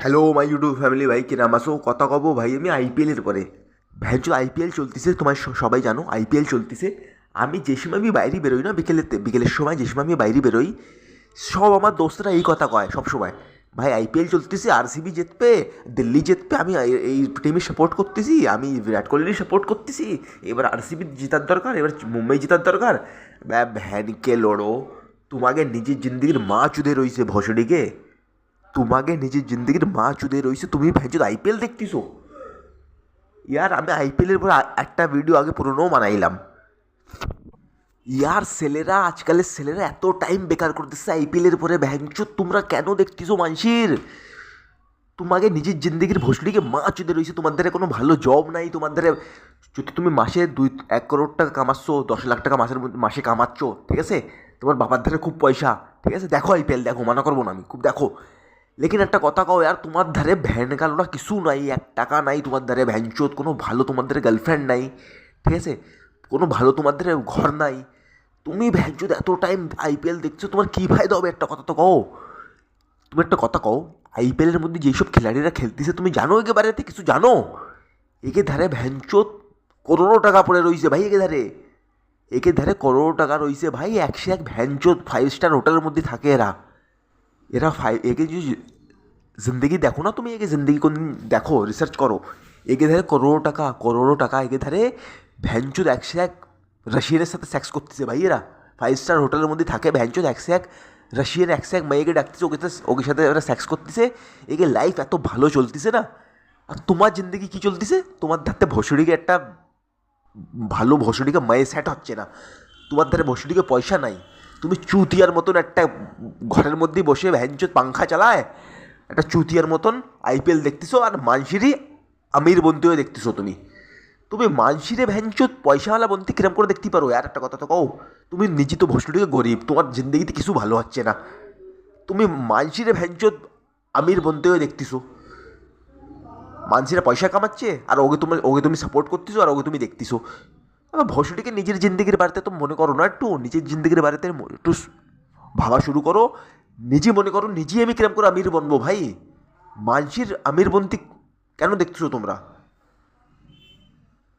Hello my YouTube family, ভাই কি নাম আসো কথা কব ভাই। আমি আইপিএলের পরে ভ্যাঞ্চো আইপিএল চলতেছে, তোমার সবাই জানো আইপিএল চলতেছে। আমি যে সময় আমি বাইরে বেরোই না, বিকেলের সময় যে সময় আমি বাইরে বেরোই, সব আমার দোস্তরা এই কথা কয় সব সময়, ভাই আইপিএল চলতেছে, আরসিবি জিতবে, দিল্লি জিতবে, আমি এই টিমে সাপোর্ট করতেছি, আমি বিরাট কোহলির সাপোর্ট করতেছি, এবার আরসিবি জেতার দরকার, এবার মুম্বাই জেতার দরকার। ভ্যানকে লড়ো, তোমাকে নিজের জিন্দগির মা চুদে রইছে ভসড়িকে, তোমাকে নিজের জিন্দগির মা চুদে রইছে, তুমি ভেঞ্চো আইপিএল দেখতেছো। ইয়ার আমি আইপিএলের পর একটা ভিডিও আগে পুরোনো বানাইলাম। ইয়ার ছেলেরা, আজকালের ছেলেরা এত টাইম বেকার করতেছে আইপিএলের পরে, ভ্যাঞ্চো তোমরা কেন দেখতেছো মানসির? তোমাকে নিজের জিন্দগির ভোসড়িকে মা চুদে রয়েছে, তোমার দ্বারা কোনো ভালো জব নাই, তোমার দ্বারা যদি তুমি মাসে 1 কোটি টাকা কামাচ্ছ, 10 লাখ টাকা মাসে কামাচ্ছ, ঠিক আছে, তোমার বাবার ধারে খুব পয়সা, ঠিক আছে, দেখো আইপিএল দেখো, মানা করবো না আমি, খুব দেখো। লেকিন একটা কথা কও यार, তোমার ধারে ভ্যান গালোরা কিছু নাই, 1 টাকা নাই তোমার ধারে ভ্যানচোদ, কোনো ভালো তোমার ধারে গার্লফ্রেন্ড নাই, ঠিক আছে, কোনো ভালো তোমার ধারে ঘর নাই, তুমি ভ্যানচোদ এত টাইম আইপিএল দেখছো, তোমার কী ফায়দা হবে? একটা কথা তো কও, তুমি একটা কথা কও, আইপিএলের মধ্যে যেসব খেলাড়িরা খেলতেছে তুমি জানো একে বারেতে কিছু জানো? একে ধারে ভ্যানচোদ করোড়ো টাকা পড়ে রইছে ভাই, একে ধারে করোড়ো টাকা রইছে ভাই, 101 ভ্যানচোদ 5 স্টার হোটেলের মধ্যে থাকে এরা। এরা একে যে জিন্দগি দেখো না তুমি, একে জিন্দগি কোন দেখো, রিসার্চ করো, একে ধারে করোড়ো টাকা একে ধারে ভ্যানচোদ 101 রাশিয়ানের সাথে সেক্স করতেছে ভাই এরা। 5 স্টার হোটেলের মধ্যে থাকে ভ্যানচোদ 101 রাশিয়ান, 101 মেয়েকে ডাকতেছে, ওকে সাথে ওরা সেক্স করতেছে, একে লাইফ এত ভালো চলতেছে না। আর তোমার জিন্দগি কী চলতেছে? তোমার ধারতে ভসড়িকে একটা ভালো ভসড়িকে মেয়ে সেট হচ্ছে না, তোমার ধারে ভসড়িকে পয়সা নাই, তুমি চুতিয়ার মতন একটা ঘরের মধ্যেই বসে ভ্যানচোদ পাংখা চালায় একটা চুতিয়ার মতন আইপিএল দেখতেছো, আর মানসিরই আমির বন্ধুও দেখতেছো তুমি। তুমি মানসিরে ভ্যানচোদ পয়সাওয়ালা বন্ধু কিরম করে দেখতে পারো? আর একটা কথা তো কও, তুমি নিজে তো ভসড়িকে গরিব, তোমার জিন্দগিতে কিছু ভালো হচ্ছে না, তুমি মানসিরে ভ্যানচোদ আমির বন্ধুও দেখতেছো। মানসিরা পয়সা কামাচ্ছে আর ওকে তুমি সাপোর্ট করতেছো, আর ওকে তুমি দেখতেছো। আবার ভসড়িকে নিজের জিন্দগির বাড়িতে তো মনে করো না, একটু নিজের জিন্দগির বাড়িতে একটু ভাবা শুরু করো। নিজে মনে করো, নিজে আমি কিরম করে আমির বনবো ভাই, মানসির আমির বন্তি কেন দেখতেছো তোমরা?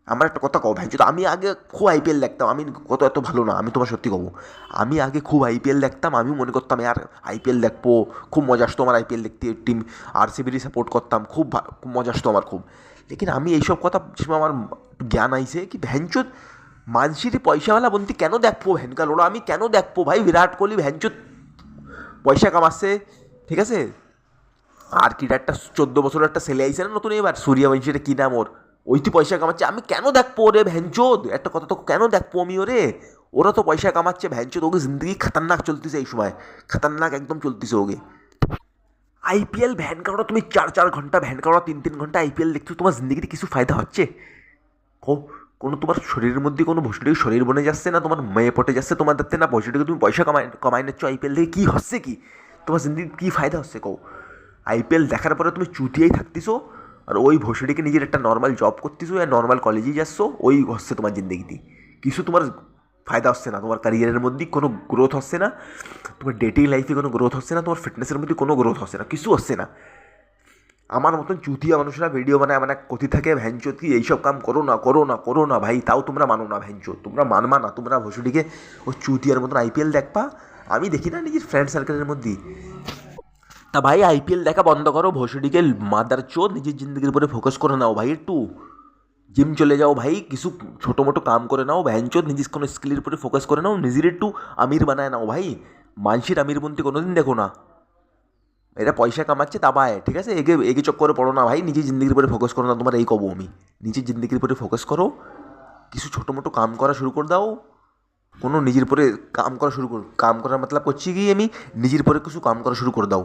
আমার একটা কথা কও ভাই, যদি আমি আগে খুব আইপিএল দেখতাম, আমি কত এত ভালো না, আমি তোমার সত্যি কব, আমি আগে খুব আইপিএল দেখতাম, আমি মনে করতাম আর আইপিএল দেখবো, খুব মজা আসতো আমার আইপিএল দেখতে, টিম আরসিবিরই সাপোর্ট করতাম, খুব মজা আসতো আমার খুব। লেকিন আমি এইসব কথা আমার জ্ঞান আইছে কি ভ্যানচোদ মানসির পয়সাওয়ালা বন্তি কেন দেখবো, ভ্যানকাল ওরা আমি কেন দেখবো ভাই? বিরাট কোহলি ভ্যানচোদ পয়সা কামাচ্ছে, ঠিক আছে, আর কি একটা 14 বছরের একটা ছেলে আইছে না নতুন, এবার সূর্যবংশীটা কী নাম ওর, ওইটি পয়সা কামাচ্ছে, আমি কেন দেখবো ওরে ভ্যানচোদ? একটা কথা তো কেন দেখবো আমি ওরে? ওরা তো পয়সা কামাচ্ছে ভ্যানচোদ, ওকে জিন্দগি খতরনাক চলতেছে এই সময়, খতরনাক একদম চলতেছে ওকে। আইপিএল ভ্যান কারো, তুমি 4 4 ঘন্টা ভ্যান কারো, 3 3 ঘন্টা আইপিএল দেখছো, তোমার জিন্দগিতে কিছু ফায়দা হচ্ছে? কো, কোনো তোমার শরীরের মধ্যে কোনো ভসড়ি শরীর বনে যাচ্ছে না, তোমার মেয়ে পটে যাচ্ছে তোমার দেখতে না, ভসড়িকে তুমি পয়সা কমাই নিচ্ছ আইপিএল থেকে, কী হচ্ছে কি? তোমার জিন্দগির কী ফায়দা হচ্ছে কও? আইপিএল দেখার পরে তুমি চুটিয়েই থাকতেছো, আর ওই ভসড়িকে নিজের একটা নর্মাল জব করতেছো, আর নর্মাল কলেজেই যাচ্ছ, ওই হচ্ছে তোমার জিন্দগিতে। কিছু তোমার ফায়দা হচ্ছে না, তোমার ক্যারিয়ারের মধ্যে কোনো গ্রোথ হচ্ছে না, তোমার ডেটিং লাইফে কোনো গ্রোথ হচ্ছে না, তোমার ফিটনেসের মধ্যে কোনো গ্রোথ হচ্ছে না, কিছু হচ্ছে না। আমার মতন চুতিয়া মানুষরা ভিডিও বানায়, মানে কথি থাকে ভ্যানচোদ কি এইসব কাম করো না, করো না, করো না ভাই, তাও তোমরা মানো না ভ্যানচোদ, তোমরা মানবা না, তোমরা ভসড়িকে ওই চুতিয়ার মতন আইপিএল দেখবা। আমি দেখি না নিজের ফ্রেন্ড সার্কেলের মধ্যে, তা ভাই আইপিএল দেখা বন্ধ করো, ভসড়িকে মাদার চোদ, নিজের জিন্দগির উপরে ফোকাস করে নাও ভাই, একটু জিম চলে যাও ভাই, কিছু ছোটো মোটো কাম করে নাও, ভ্যানচোদ নিজের কোনো স্কিলের উপরে ফোকাস করে নাও, নিজের একটু আমির বানায় নাও ভাই। মানসির আমির বনতে কোনোদিন দেখো না, এরা পয়সা কামাচ্ছে দাবায়, ঠিক আছে, এগে এগে চক্করে পড়ো না ভাই, নিজের জিন্দগির উপরে ফোকাস করো না, তোমার এই কব আমি, নিজের জিন্দগির উপরে ফোকাস করো, কিছু ছোটো মোটো কাম করা শুরু করে দাও, কোনো নিজের উপরে কাম করা শুরু করো, কাম করার মতলব করছি কি আমি, নিজের উপরে কিছু কাম করা শুরু করে দাও।